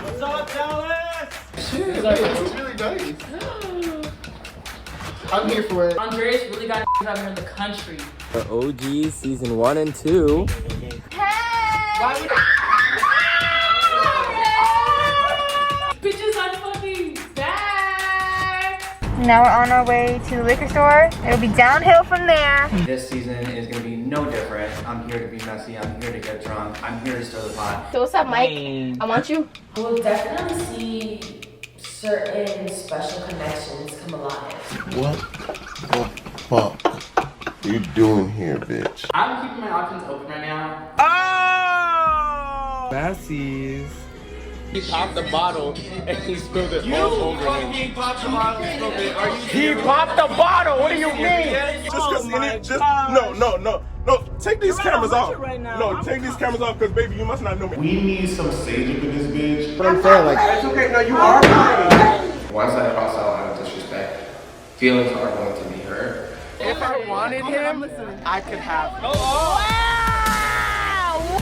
What's up, Dallas? Shit, it's really nice. I'm here for it. Andreas really got out here in the country. The OG season 1 and 2. Why would bitches are fucking back. Now we're on our way to the liquor store. It'll be downhill from there. This season is gonna be no different. I'm here to be messy. I'm here to get drunk. I'm here to stir the pot. So what's up, Mike? I want you. We'll definitely see certain special connections come alive. What the fuck are you doing here, bitch? I'm keeping my options open right now. Oh! Massies. He popped the bottle and he spilled it all over him. He popped the bottle and spilled it. Are you He popped the bottle! What do you mean? Just because no, take these cameras off. No, take these cameras off because baby, you must not know me. We need some sage up in this bitch. But I'm saying, like, It's okay, no, you are fine. Once I cross that line of disrespect, feelings are going to be hurt. if I wanted him, I could have him.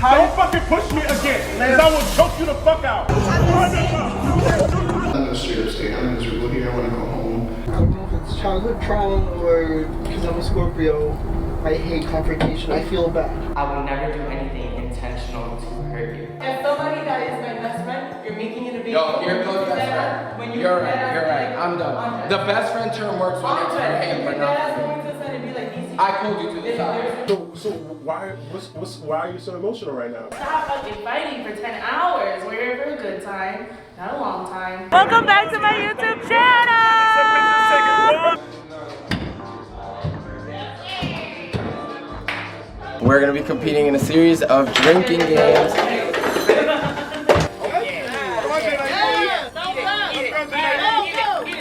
Don't fucking push me again, because I will choke you the fuck out. I'm gonna straight up stay. I'm miserable here. I wanna go home. I don't know if it's childhood trauma or because I'm a Scorpio. I hate confrontation. I feel bad. I would never do anything intentional to hurt you. If somebody that is my best friend, you're making it a big Yo, here goes best friend. When You're right. I'm done. The best friend term works when it's for him, but not for me. I pulled you to the side. So why are you so emotional right now? Stop fucking fighting for 10 hours. We're here for a good time, not a long time. Welcome back to my YouTube channel. We're gonna be competing in a series of drinking games.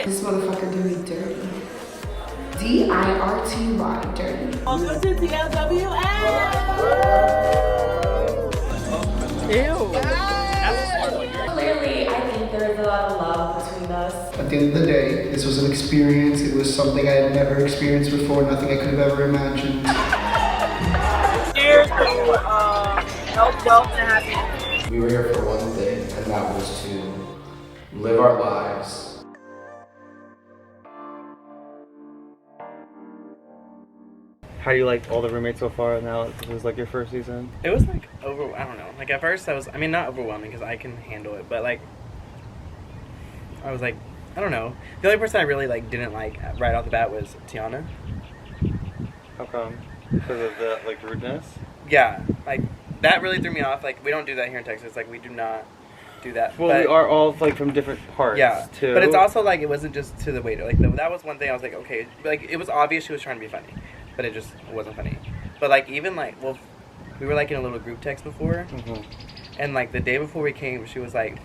This motherfucker do me dirty. D-I-R-T-Y, dirty. Welcome to TLWL. Clearly, I think there is a lot of love between us. At the end of the day, this was an experience. It was something I had never experienced before. Nothing I could have ever imagined. Cheers to health, wealth, and happiness. We were here for one thing, and that was to live our lives. How do you like all the roommates so far now? It was like your first season? It was like I don't know. Like at first not overwhelming because I can handle it, but like I was like, I don't know. The only person I really like didn't like right off the bat was Tiana. How come? Because of the like rudeness? Yeah, like that really threw me off. Like we don't do that here in Texas. Like we do not do that. Well, but, we are all like from different parts. Yeah, too. but it's also like it wasn't just to the waiter. Like that was one thing I was like, okay, like it was obvious she was trying to be funny, but it just wasn't funny. But like even like we were like in a little group text before, and like the day before we came, she was like,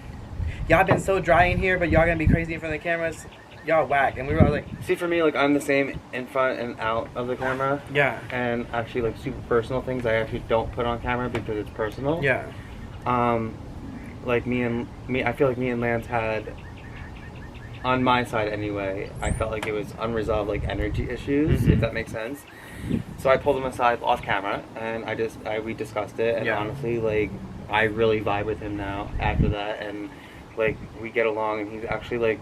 y'all been so dry in here, but y'all gonna be crazy in front of the cameras. Y'all whack. And we were all like, see, for me, like I'm the same in front and out of the camera. Yeah. And actually, like super personal things, I actually don't put on camera because it's personal. Yeah. Like me, I feel like me and Lance had, on my side anyway, I felt like it was unresolved like energy issues, if that makes sense. So I pulled him aside off camera, and we discussed it, and honestly, like I really vibe with him now after that, and like we get along, and he's actually like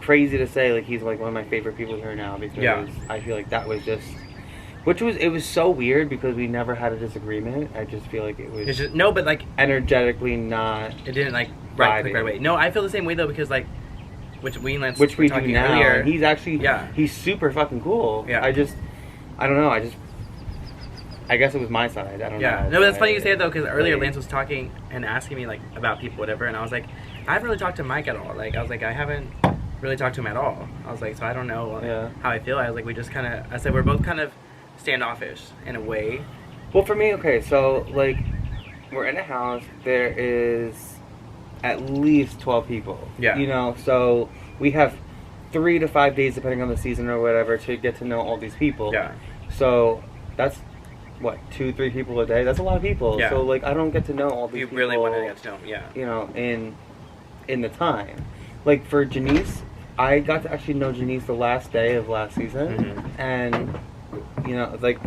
crazy to say, like he's like one of my favorite people here now because I feel like that was just. It was so weird because we never had a disagreement. I just feel like it was it's just, no, but like energetically not. It didn't like right away. No, I feel the same way though because like which we and Lance we were talking do now. earlier. He's actually he's super fucking cool. Yeah. I don't know. I guess it was my side. I don't know. Yeah. No, but that's funny you say it though because earlier Lance was talking and asking me like about people whatever, and I was like, I haven't really talked to Mike at all. Like I was like I haven't really talked to him at all. I was like so I don't know how I feel. I was like we just kind of I said we're both kind of standoffish in a way. Well, for me, okay, so like we're in a house. There is at least 12 people. Yeah. You know, so we have 3 to 5 days, depending on the season or whatever, to get to know all these people. Yeah. So that's what 2-3 people a day. That's a lot of people. Yeah. So like I don't get to know all these people. You really want to get to know them. Yeah. You know, in the time, like for Janice, I got to actually know Janice the last day of last season, and. You know, like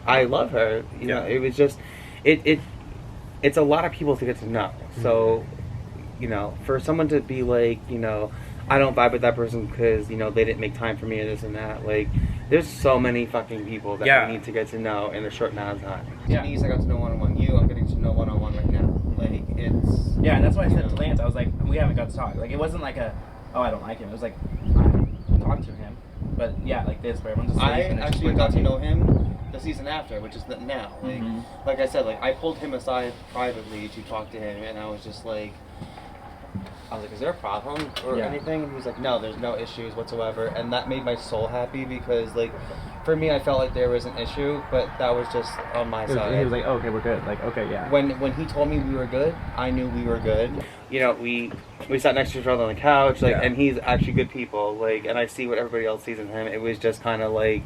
I love her. You know, it was just, it's a lot of people to get to know. So, you know, for someone to be like, you know, I don't vibe with that person because, you know, they didn't make time for me or this and that. Like, there's so many fucking people that we need to get to know in a short amount of time. Yeah. Denise, I got to know one-on-one. You, I'm getting to know one-on-one right now. Like, it's... Yeah, and that's why I said to Lance, I was like, we haven't got to talk. Like, it wasn't like a, oh, I don't like him. It was like, I talked to him. But yeah, like this, where everyone's just I actually got to know him the season after, which is now. Like, like I said, like, I pulled him aside privately to talk to him, and I was just like, is there a problem or anything? And he was like, no, there's no issues whatsoever. And that made my soul happy because, like, for me, I felt like there was an issue, but that was just on my side. He was like, oh, okay, we're good. Like, okay, yeah. When he told me we were good, I knew we were good. You know, we sat next to each other on the couch, like, and he's actually good people, like, and I see what everybody else sees in him. It was just kind of like,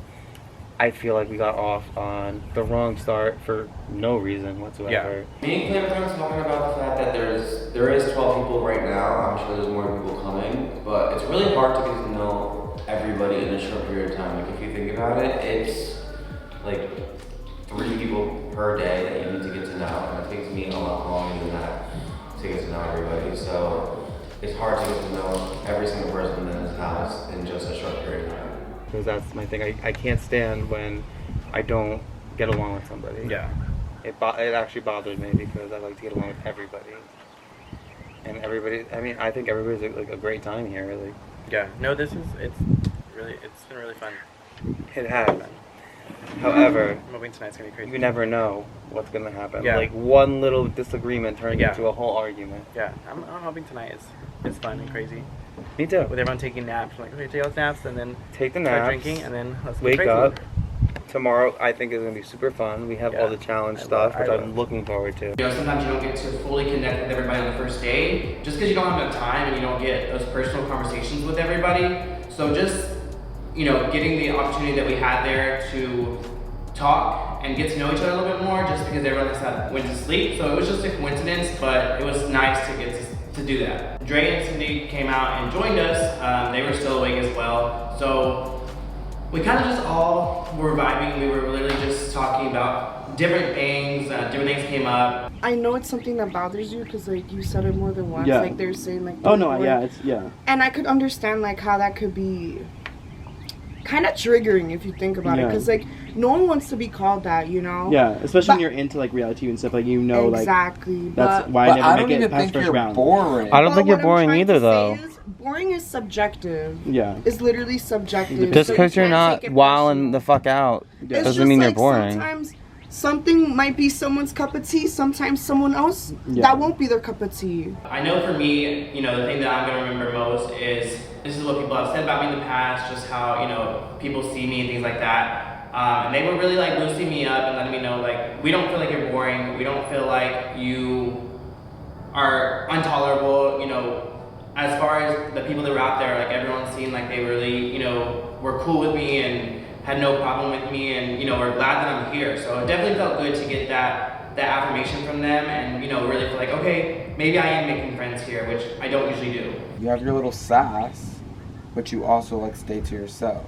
I feel like we got off on the wrong start for no reason whatsoever. Me and Cam are talking about the fact that there is 12 people right now. I'm sure there's more people coming, but it's really hard to get to know everybody in a short period of time. Like, if you think about it, it's like 3 people per day that you need to get to know, and it takes me a lot longer than that to get to know everybody. So it's hard to get to know every single person in this house in just a short period of time. Because that's my thing. I can't stand when I don't get along with somebody. Yeah. It actually bothers me because I like to get along with everybody. And everybody, I mean, I think everybody's like a great time here. Like, yeah. No, it's been really fun. It has. However, I'm hoping tonight's gonna be crazy. You never know what's gonna happen. Yeah. Like one little disagreement turns into a whole argument. Yeah. I'm hoping tonight is fun and crazy. Me too. With everyone taking naps, I'm like, okay, take all the naps, and then take the start naps, drinking, and then let's wake crazy. up. Tomorrow, I think is gonna be super fun. We have all the challenge stuff, which I'm looking forward to. You know, sometimes you don't get to fully connect with everybody on the first day, just because you don't have enough time and you don't get those personal conversations with everybody. So just, you know, getting the opportunity that we had there to talk and get to know each other a little bit more, just because everyone went to sleep. So it was just a coincidence, but it was nice to get to do that. Dre and Cyndee came out and joined us. They were still awake as well. So we kind of just all were vibing. We were literally just talking about different things. Different things came up. I know it's something that bothers you because, like, you said it more than once. Yeah. Like, they're saying, like, oh no, yeah, it's And I could understand, like, how that could be kind of triggering if you think about it, because, like, no one wants to be called that, you know. Yeah, especially when you're into like reality and stuff, like, you know, exactly. Like that's why I never make it past first round. Boring. I don't think you're boring either, though. Boring is subjective. Yeah. It's literally subjective. Just because you're not wilding the fuck out doesn't mean you're boring. Sometimes something might be someone's cup of tea. Sometimes someone else that won't be their cup of tea. I know for me, you know, the thing that I'm gonna remember most is this is what people have said about me in the past, just how, you know, people see me and things like that. And they were really like boosting me up and letting me know, like, we don't feel like you're boring. We don't feel like you are intolerable. You know, as far as the people that were out there, like, everyone seemed like they really, you know, were cool with me and had no problem with me, and, you know, were glad that I'm here. So it definitely felt good to get that affirmation from them, and, you know, really feel like, okay, maybe I am making friends here, which I don't usually do. You have your little sass, but you also, like, stay to yourself.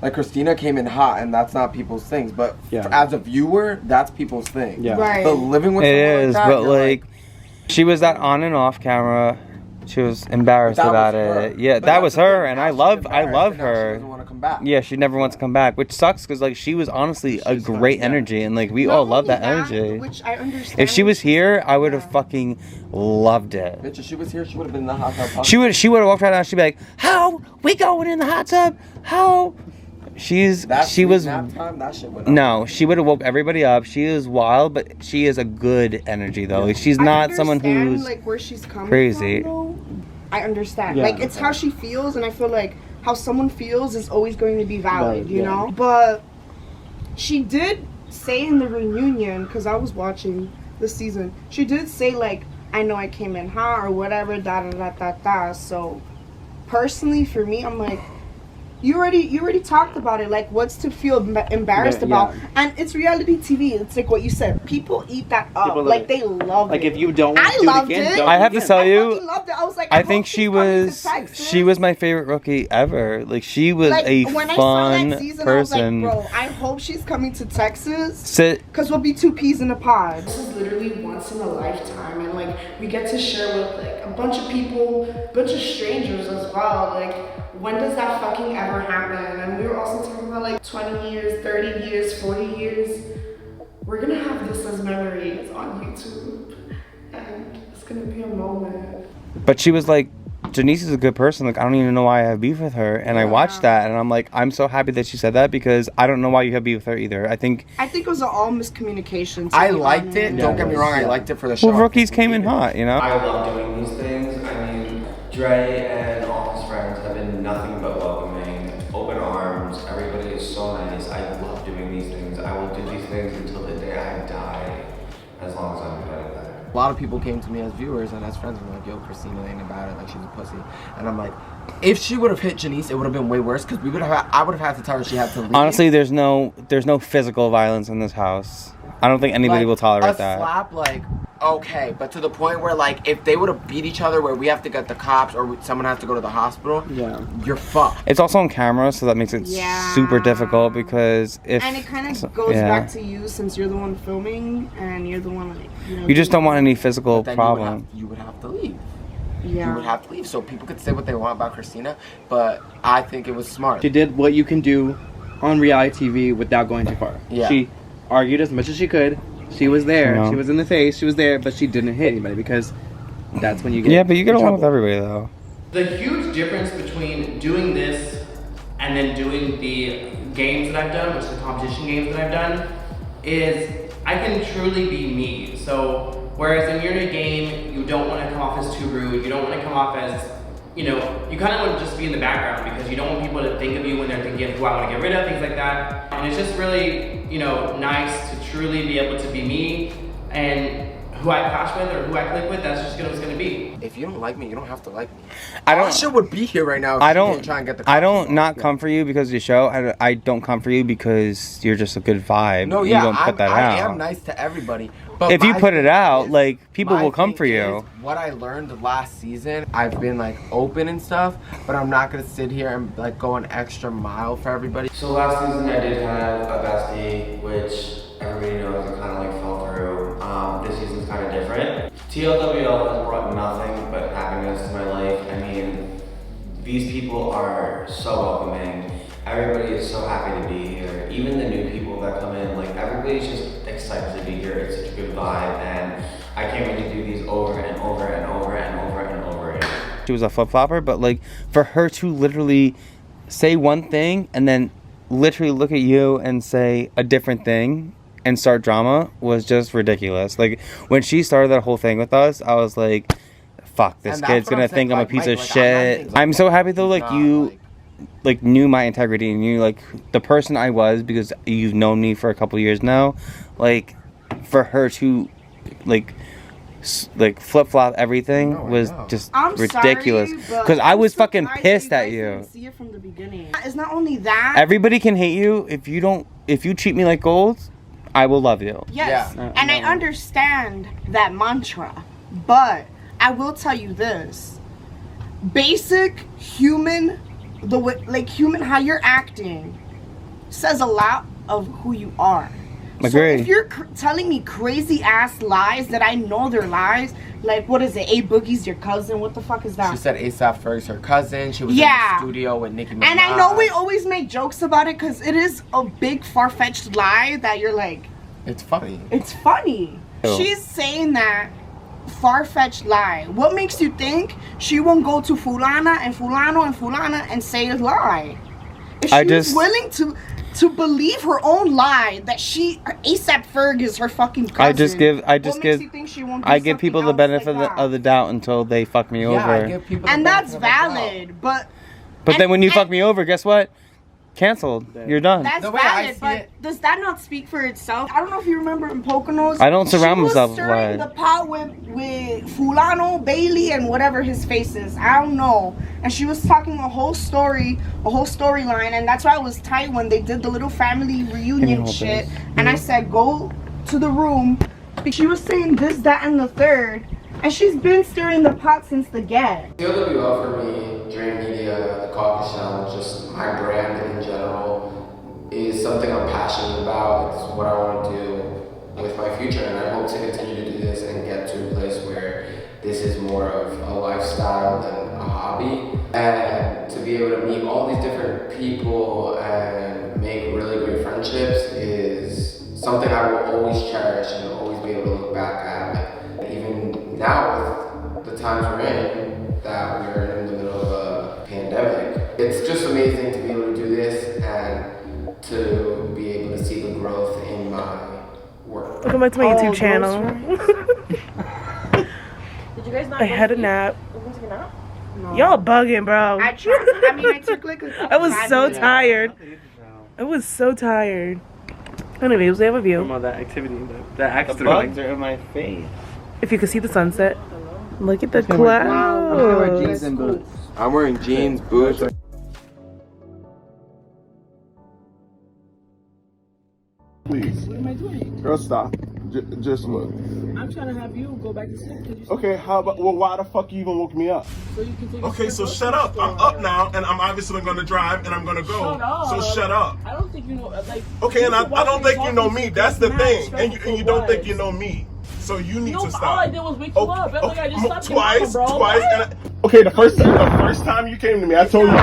Like, Christina came in hot, and that's not people's things. But as a viewer, that's people's thing. Yeah. Right. But living with It someone is, like that, but like, she was that on and off camera. She was embarrassed about it. Yeah, that was her, and I love her. She doesn't want to come back. Yeah, she never wants to come back, which sucks because like she was honestly a great energy, and like we all love that energy. Which I understand. If she was here, I would have fucking loved it. Bitch, if she was here, she would have been in the hot tub. She would have walked right out. She'd be like, "How we going in the hot tub? How?" She was nap time, that shit went up. No, she would have woke everybody up. She is wild, but she is a good energy though. Like, she's not someone who's like where she's coming crazy. From, though. I understand. Yeah, like, it's how she feels, and I feel like how someone feels is always going to be valid, you know? But she did say in the reunion, because I was watching this season, she did say, like, I know I came in hot or whatever, da da da da da. So, personally, for me, I'm like, You already talked about it. Like, what's to feel embarrassed about? And it's reality TV. It's like what you said. People eat that up. Like, they love it. Like, if you don't want to I do loved it again, it. don't I do have it to again. tell you, fucking loved it. I was like, I think she was my favorite rookie ever. Like, she was like, a when fun I saw that season, person. I was like, bro, I hope she's coming to Texas. Sit. Because we'll be two peas in a pod. This is literally once in a lifetime. And, like, we get to share with, like, a bunch of people, a bunch of strangers as well. Like, when does that fucking ever happen? And we were also talking about, like, 20 years, 30 years, 40 years. We're gonna have this as memories on YouTube. And it's gonna be a moment. But she was like, Janice is a good person. Like, I don't even know why I have beef with her. And I watched that, and I'm like, I'm so happy that she said that, because I don't know why you have beef with her either. I think it was all miscommunication. I liked it. Don't get me wrong. I liked it for the show. Well, rookies came in hot, you know? I love doing these things. I mean, Dre and all his friends have been nothing but welcoming, open arms. Everybody is so nice. I love doing these things. I will do these things until the day I die, as long as I'm good at that. A lot of people came to me as viewers and as friends and were like, yo, Christina ain't about it, like she's a pussy. And I'm like, if she would have hit Janice, it would have been way worse, because I would have had to tell her she had to leave. Honestly, there's no physical violence in this house. I don't think anybody will tolerate that. A slap, like, okay, but to the point where, like, if they would have beat each other where we have to get the cops or someone has to go to the hospital, you're fucked. It's also on camera, so that makes it super difficult, because if... And it kind of goes back to you, since you're the one filming and you're the one, like, you know... You just don't want any physical problem. You would have to leave. Yeah. You would have to leave, so people could say what they want about Christina, but I think it was smart. She did what you can do on reality TV without going too far. Yeah. She argued as much as she could. She was there. No. She was in the face. She was there, but she didn't hit anybody, because that's when you get. Yeah, but you get in along with trouble. everybody, though. The huge difference between doing this and then doing the games that I've done, which is the competition games that I've done, is I can truly be me. So whereas when you're in a game, you don't want to come off as too rude. You don't want to come off as, you know, you kind of want to just be in the background, because you don't want people to think of you when they're thinking of who I want to get rid of, things like that. And it's just really, you know, nice to truly be able to be me, and who I clash with or who I click with, that's just what it's gonna be. If you don't like me, you don't have to like me. I don't. Asha would be here right now if I she don't didn't try and get the I don't not come for you because of the show. I don't come for you because you're just a good vibe. No, you yeah, don't put that I out. am nice to everybody. But If you my put it thing out, is- like, people my will come thing for you. is, what I learned last season, I've been like open and stuff, but I'm not gonna sit here and like go an extra mile for everybody. So last season I did have a bestie, which everybody knows I kind of like fell through. This season's kind of different. TLWL has brought nothing but happiness to my life. I mean, these people are so welcoming. Everybody is so happy to be here. Even the new people that come in, like, everybody's just excited to be here. It's such a good vibe, and I can't wait to do these over and over and over and over and over again. She was a flip-flopper, but like for her to literally say one thing and then literally look at you and say a different thing and start drama was just ridiculous. Like, when she started that whole thing with us, I was like, fuck, this And that's kid's what gonna I'm saying, think I'm a like, piece Mike, of like, shit. I'm so happy though, like, you like knew my integrity and you like the person I was, because you've known me for a couple years now. Like, for her to like flip-flop everything was just ridiculous, because I was fucking pissed at you. See it from the beginning. It's not only that. Everybody can hate you if you treat me like gold. I will love you. Yes, and I understand that mantra, but I will tell you this: basic human, the way, like human, how you're acting, says a lot of who you are. So Agree. if you're telling me crazy ass lies that I know they're lies, like what is it? A Boogie's your cousin? What the fuck is that? She said A$AP Ferg's her cousin. She was in the studio with Nicki Minaj. And I know we always make jokes about it because it is a big far-fetched lie that you're like, it's funny. It's funny. Oh. She's saying that far-fetched lie. What makes you think she won't go to Fulana and Fulano and Fulana and say a lie? If she was willing to believe her own lie that A$AP Ferg is her fucking cousin. I give people the benefit of the doubt until they fuck me over. And that's valid, but then when you fuck me over, guess what? canceled. You're done. That's The way I valid, see but it- does that not speak for itself? I don't know if you remember in Poconos. I don't surround myself with She was stirring lies. the pot with Fulano, Bailey, and whatever his face is. I don't know. And she was talking a whole storyline, and that's why it was tight when they did the little family reunion shit. And I said, go to the room. She was saying this, that, and the third. And she's been stirring the pot since the get. TLWL for me, Dre Media, the Caucus Challenge, just my brand in general, is something I'm passionate about. It's what I want to do with my future, and I hope to continue to do this and get to a place where this is more of a lifestyle than a hobby. And to be able to meet all these different people and make really great friendships is something I will always cherish and always be able to look back at. Like, even now with the times we're in, that we're in the middle of a pandemic, it's just amazing to be able to do this and to be able to see the growth in my work. Welcome back to my YouTube channel. Did you guys not I had a nap. Did you take a nap? No. Y'all bugging, bro. I took like a I was so tired. I was so tired. Anyways, they have a view. That activity, that extra. The bugs are in my face. If you could see the sunset, look at the I'm wearing clouds. jeans and boots. I'm wearing jeans, boots. Please. What am I doing? Girl, stop. Just look. I'm trying to have you go back to sleep. Okay, how about, well, why the fuck you even woke me up? So you can take Okay, so shut up. I'm up now, and I'm obviously gonna drive, and I'm gonna go. Shut up. So shut up. I don't think you know, like... Okay, and I don't think you know me. That's the thing. And you you don't think you know me. So you need to stop. All I did was wake you up. That's like I just stopped Twice, you, bro. twice. And okay, the first time you came to me, I told you,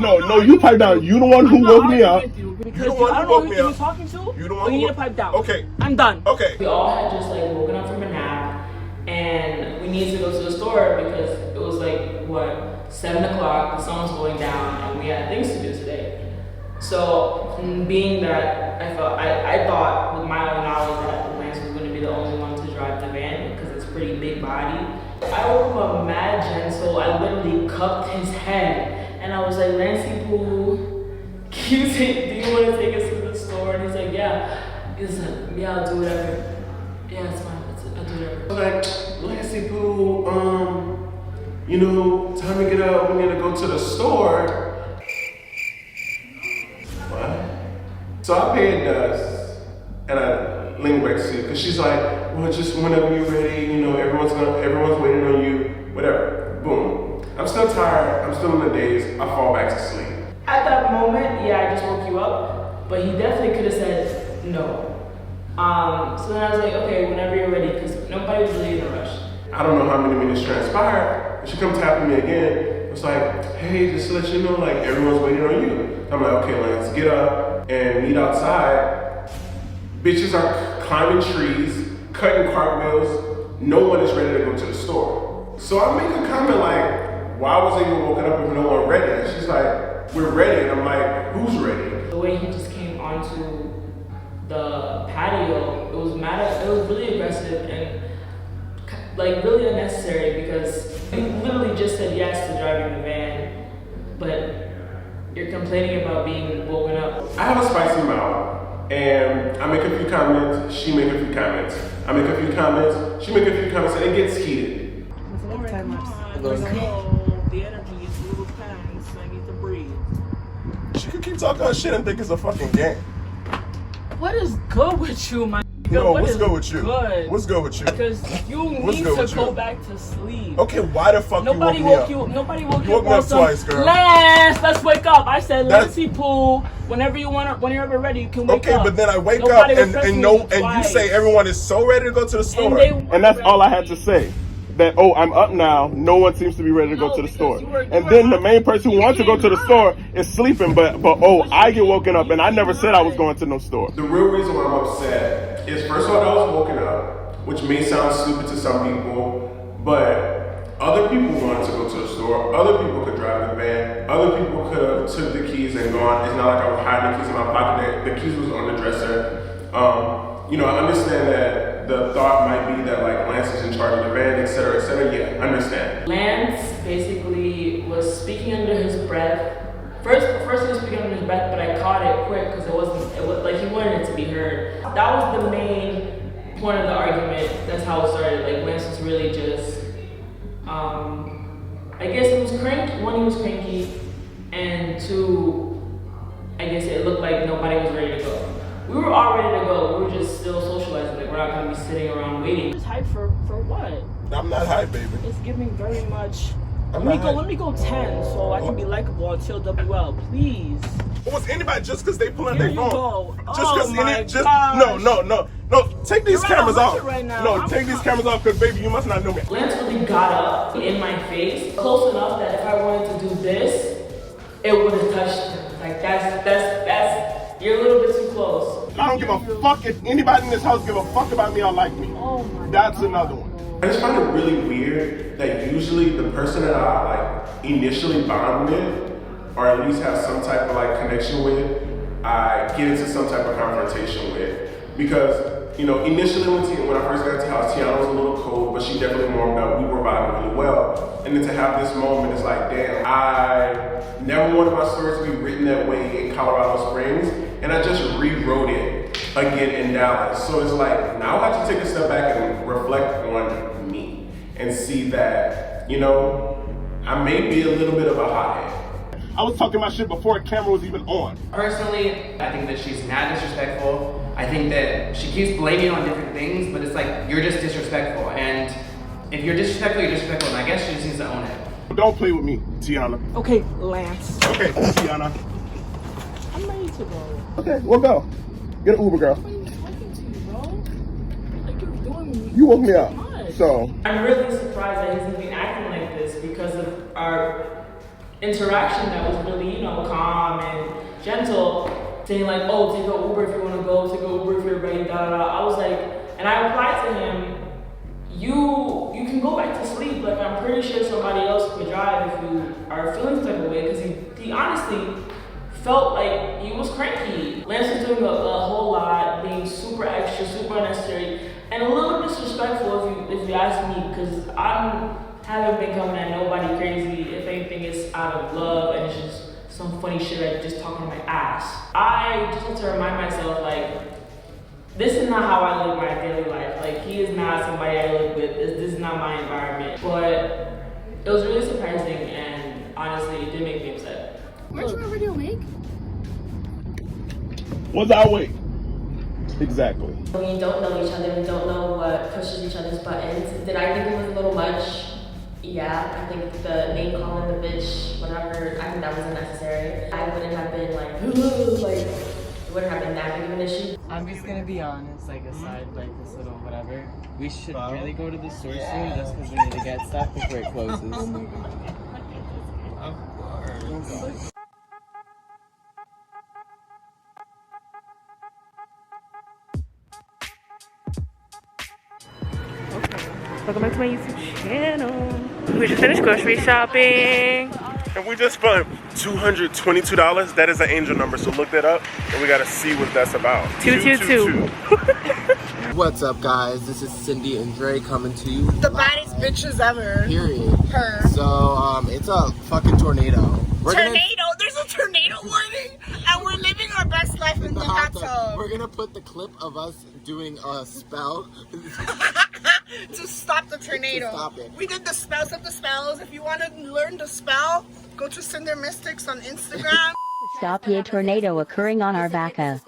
no, you piped down. You the one who woke me up. Because I don't know who you're talking to. You the but one you who need to pipe down. Okay. I'm done. Okay. We all had just like woken up from a nap, and we needed to go to the store because it was like what 7 o'clock. The sun was going down, and we had things to do today. So, being that I thought with my own knowledge that Lance was going to be the only one to drive the van because it's pretty big body. I woke up mad gentle. I literally cupped his head, and I was like, LancyPoo, do you want to take us to the store? And he's like, yeah. He's like, yeah, I'll do whatever. Yeah, it's fine. I'll do whatever. Like, LancyPoo, you know, time to get up. We need to go to the store. What? So I paid Dust, and I leaned back to sleep because she's like, well, just whenever you're ready, you know, everyone's waiting on you, whatever. Boom. I'm still tired. I'm still in the daze. I fall back to sleep. At that moment, yeah, I just woke you up, but he definitely could have said no. So then I was like, okay, whenever you're ready, because nobody was really in a rush. I don't know how many minutes transpired, and she come tapping me again. It's like, hey, just to let you know, like, everyone's waiting on you. I'm like, okay, Lance, get up and meet outside. Bitches are climbing trees, cutting cartwheels. No one is ready to go to the store. So I make a comment like, why was I even woken up if no one ready? And she's like, we're ready. And I'm like, who's ready? The way he just came onto the patio, it was really aggressive and like really unnecessary because you literally just said yes to driving the van, but you're complaining about being woken up. I have a spicy mouth, and I make a few comments, she make a few comments. I make a few comments, she make a few comments, and it gets heated. The energy is a little tense. I need to breathe. She could keep talking her shit and think it's a fucking game. What is good with you, my No, what what's is good with you? Good? What's good with you? Because you What's need good to with go you? back to sleep. Okay, why the fuck Nobody you woke woke me up? you. Nobody woke You you woke me up twice, girl. Lance, let's wake up. I said, That's- LancyPoo. Whenever you want, when you're ever ready, you can wake up. Okay, but then I wake Nobody up was pressing you and you twice. say everyone is so ready to go to the store. they And that's all I had to say. That, oh, I'm up now, no one seems to be ready to go to the store. And then the main person who wants to go to the store is sleeping, but oh, I get woken up and I never said I was going to no store. The real reason why I'm upset is, first of all, I was woken up, which may sound stupid to some people, but other people wanted to go to the store, other people could drive the van, other people could have took the keys and gone. It's not like I was hiding the keys in my pocket, the keys was on the dresser. You know, I understand that the thought might be that like Lance is in charge of the van, et cetera, yeah, I understand. Lance basically was speaking under his breath First he was speaking under his breath, but I caught it quick because it was like he wanted it to be heard. That was the main point of the argument. That's how it started. Like Lance was really just, I guess it was cranky. One, he was cranky, and two, I guess it looked like nobody was ready to go. We were all ready to go. We were just still socializing. Like we're not gonna be sitting around waiting. Just hype for what? I'm not hype, baby. It's giving very much. I'm Let not me go 10 so I can be likable on TLWL, please. Was anybody just because they pull out Here their you phone? go. Just Oh because my just gosh. no. Take these You're cameras at off. 100 right now. No, take these cameras off because baby, you must not know me. Lance really got up in my face close enough that if I wanted to do this, it would have touched him. Like that's you're a little bit too close. I don't give a fuck if anybody in this house give a fuck about me or like me. Oh my That's another one. I just find it really weird that usually the person that I like initially bond with, or at least have some type of like connection with, I get into some type of confrontation with. Because, you know, initially when I first got to the house, Tiana was a little cold, but she definitely warmed up. We were vibing really well. And then to have this moment, it's like, damn, I never wanted my story to be written that way in Colorado Springs, and I just rewrote it again in Dallas. So it's like, now I have to take a step back and reflect on me and see that, you know, I may be a little bit of a hothead. I was talking my shit before a camera was even on. Personally, I think that she's not disrespectful. I think that she keeps blaming on different things, but it's like, you're just disrespectful. And if you're disrespectful, you're disrespectful, and I guess she just needs to own it. Don't play with me, Tiana. Okay, Lance. Okay, Tiana. I'm ready to go. Okay, we'll go. Get an Uber, girl. Nobody's talking to you, bro. Like you're doing. You woke me up, so. I'm really surprised that he's even acting like this because of our interaction that was really, you know, calm and gentle. Saying like, oh, take an Uber if you want to go, take an Uber if you're ready, da da da. I was like, and I replied to him, you can go back to sleep. Like I'm pretty sure somebody else could drive if you are feeling some type of way, because he honestly felt like he was cranky. Lance was doing a whole lot, being super extra, super unnecessary, and a little disrespectful if you ask me, because I haven't been coming at nobody crazy. If anything, it's out of love and it's just some funny shit like just talking to my ass. I just have to remind myself, like, this is not how I live my daily life. Like, he is not somebody I live with. This is not my environment. But it was really surprising, and honestly, it did make me upset. Weren't you already awake? Was I awake? Exactly. We don't know each other. We don't know what pushes each other's buttons. Did I think it was a little much? Yeah, I think the name calling the bitch, whatever, I think that was unnecessary. I wouldn't have been like, it wouldn't have been that big of an issue. I'm just gonna be honest, like aside like this little whatever, we should really go to the store soon just because we need to get stuff before it closes. Of course. Welcome back to my YouTube channel. We just finished grocery shopping. And we just spent $222. That is an angel number, so look that up. And we gotta see what that's about. 222. What's up, guys? This is Cyndee and Dre coming to you. The baddest bitches ever. Period. Her. So, it's a fucking tornado. There's a tornado warning, and we're living our best life in the hot tub. We're gonna put the clip of us doing a spell to stop the tornado. To stop it. We did the spells of the spells. If you want to learn the spell, go to Cyndee Mystics on Instagram. Stop a tornado occurring on our vaca.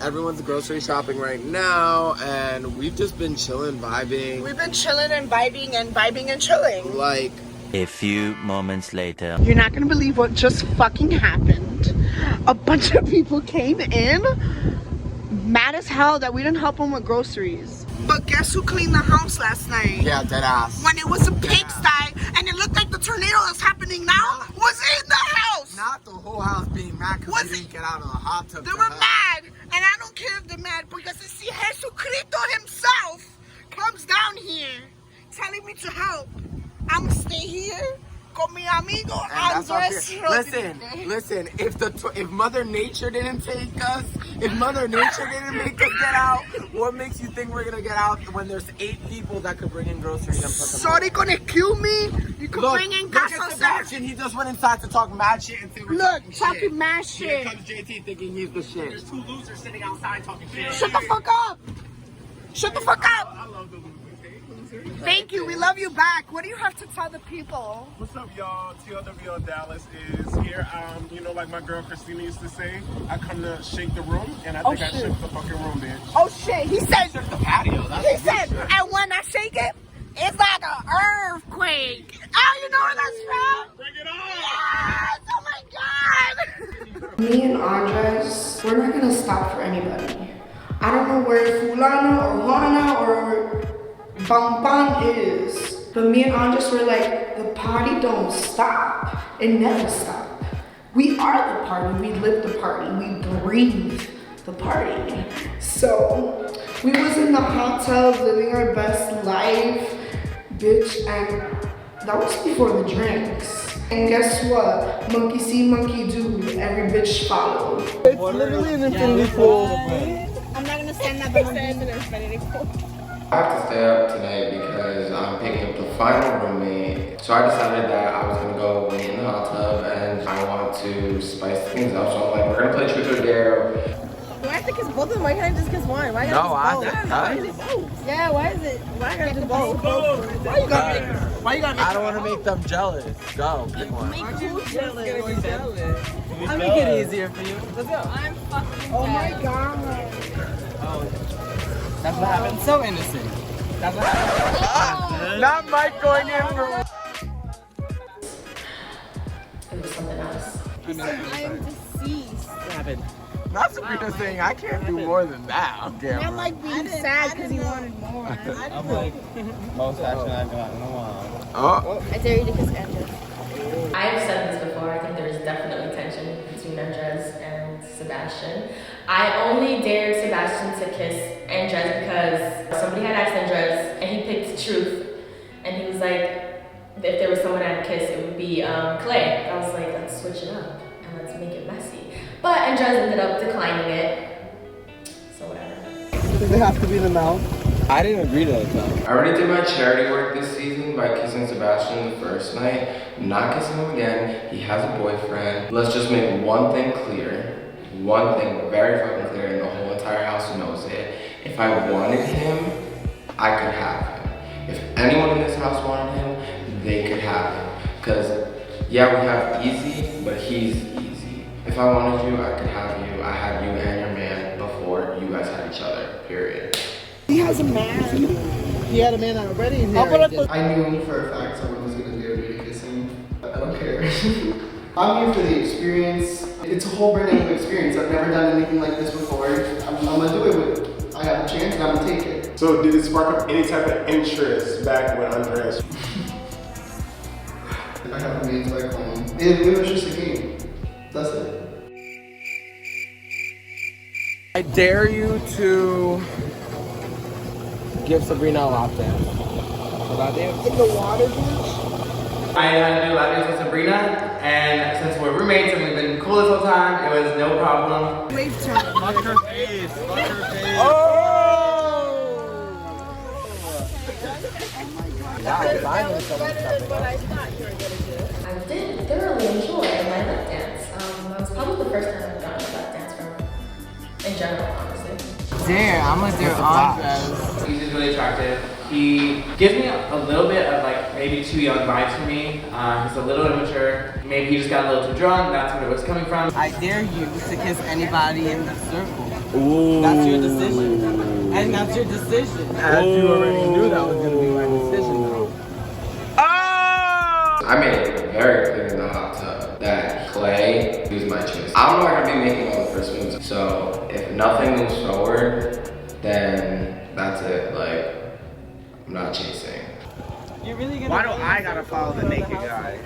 Everyone's grocery shopping right now, and we've just been chilling, vibing. We've been chilling and vibing and chilling. Like, a few moments later. You're not gonna believe what just fucking happened. A bunch of people came in, mad as hell that we didn't help them with groceries. But guess who cleaned the house last night? Yeah, dead ass. When it was a pigsty and it looked like the tornado that's happening now was in the house. Not the whole house being mad because we didn't get out of the hot tub. They were mad, and I don't care if they're mad because see Jesucristo himself comes down here telling me to help. I'ma stay here con mi amigo Andres. Listen. If Mother Nature didn't take us, If Mother Nature didn't make us get out, what makes you think we're gonna get out when there's 8 people that could bring in groceries and put them Shorty gonna kill me? You could bring in Look at Sebastian, he just went inside to talk mad shit and say we're talking mad shit. Here comes JT thinking he's the shit. There's 2 losers sitting outside talking shit. Shut the fuck up! Shut the fuck up! I love the losers. Thank you, we love you back. What do you have to tell the people? What's up, y'all? TLWL Dallas is here. You know, like my girl Christina used to say, I come to shake the room, and I think I shook the fucking room, bitch. Oh shit, he said the patio. He said, and when I shake it, it's like an earthquake. Oh, you know where that's from? Bring it on! Yes! Oh my god! Me and Andres, we're not gonna stop for anybody. I don't know where Fulana or Juana or Bang is, but me and Andres were like, the party don't stop. It never stops. We are the party. We live the party. We breathe the party. So we was in the hot tub living our best life, bitch, and that was before the drinks. And guess what? Monkey see, monkey do. Every bitch follow. It's literally an infinity pool. I'm not gonna stand up, but I'm in an infinity pool. I have to stay up tonight because I'm picking up the final roommate. So I decided that I was gonna go wait in the hot tub and I want to spice things up. So I'm like, we're gonna play Truth or Dare. Do I have to kiss both of them? Why can't I just kiss one? Why No, both? Yeah, why is it? Why can't I just both? Why you got me? I don't want to make them jealous. Go, pick one. Make who jealous? I'll make it easier for you. Let's go. I'm fucking Oh my god. That's what happened. So innocent. That's what happened. Not Mike going in for... It was something else. I'm deceased. What happened? Not Sabrina saying I can't do more than that on camera. I'm like being sad because he wanted more. I'm like, most action I've gotten in a while. Oh. I dare you to kiss Andres. I've said this before, I think there is definitely tension between Andres and Sebastian. I only dared Sebastian to kiss Andres because somebody had asked Andres and he picked Truth. And he was like, if there was someone I'd kiss, it would be Clay. I was like, let's switch it up and let's make it messy. But Andres ended up declining it. So whatever. Does it have to be in the mouth? I didn't agree to that. I already did my charity work this season by kissing Sebastian the first night. I'm not kissing him again. He has a boyfriend. Let's just make one thing clear. One thing very fucking clear, and the whole entire house knows it. If I wanted him, I could have him. If anyone in this house wanted him, they could have him. Because, yeah, we have Easy, but he's easy. If I wanted you, I could have you. I had you and your man before you guys had each other, period. He has a man. He had a man already. I knew for a fact someone was gonna dare me to kiss him. I don't care. I'm here for the experience. It's a whole brand new experience. I've never done anything like this before. I'm gonna do it with. I have a chance and I'm gonna take it. So did it spark up any type of interest back when Andres? I have a man's back home. It was just a game. That's it. I dare you to give Sabrina a lap dance. In the water beach? I had to do lap dance with Sabrina, and since we're roommates and we've been cool this whole time, it was no problem. Wave time. Fuck her face. Fuck her face. Oh! I did thoroughly enjoy my lap dance. That was probably the first time I've done a lap dance from in general, honestly. Damn, I'm gonna do Andres. He's just really attractive. He gives me a little bit of like maybe too young vibes for me. He's a little immature. Maybe he just got a little too drunk. That's where it was coming from. I dare you to kiss anybody in the circle. Ooh. That's your decision. And that's your decision. As you already knew that was gonna be my decision though. I made it very clear in the hot tub that Clay was my choice. I'm not gonna be making all the first moves. So if nothing moves forward, then that's it. Like, I'm not chasing. You're really gonna. Why do I gotta follow the naked guy?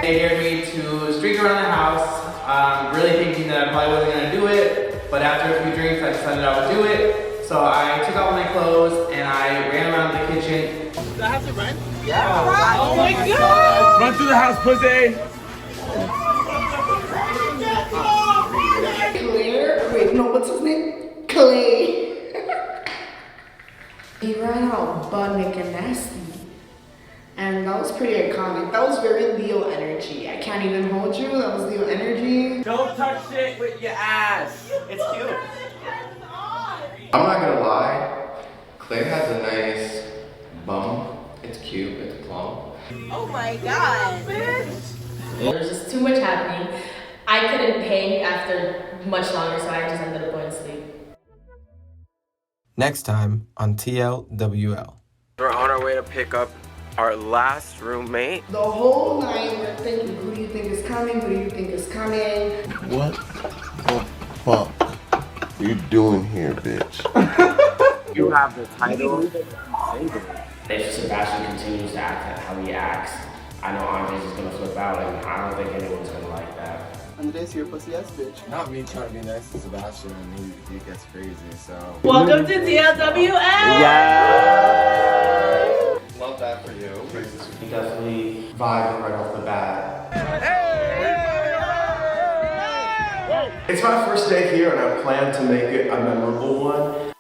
They dared me to streak around the house, really thinking that I probably wasn't gonna do it. But after a few drinks, I decided I would do it. So I took off my clothes and I ran around the kitchen. Do I have to run? Yeah. Oh my god! Run through the house, pussy! Clear. No, what's his name? Clay. He ran out butt naked nasty. And that was pretty iconic. That was very Leo energy. I can't even hold you. That was Leo energy. Don't touch shit with your ass. It's cute. I'm not gonna lie, Clay has a nice bum. It's cute, it's plump. Oh my god. There's just too much happening. I couldn't hang after much longer, so I just ended up going to sleep. Next time on TLWL. We're on our way to pick up our last roommate. The whole night we're thinking, who do you think is coming? Who do you think is coming? What the fuck are you doing here, bitch? You have the title. If Sebastian continues to act how he acts, I know Andres is gonna flip out, and I don't think anyone's gonna like that. Andres, you're a pussy ass bitch. Not me trying to be nice to Sebastian, and he gets crazy, so. Welcome to TLWL! Yeah! Love that for you. You definitely vibe right off the bat. It's my first day here, and I plan to make it a memorable one.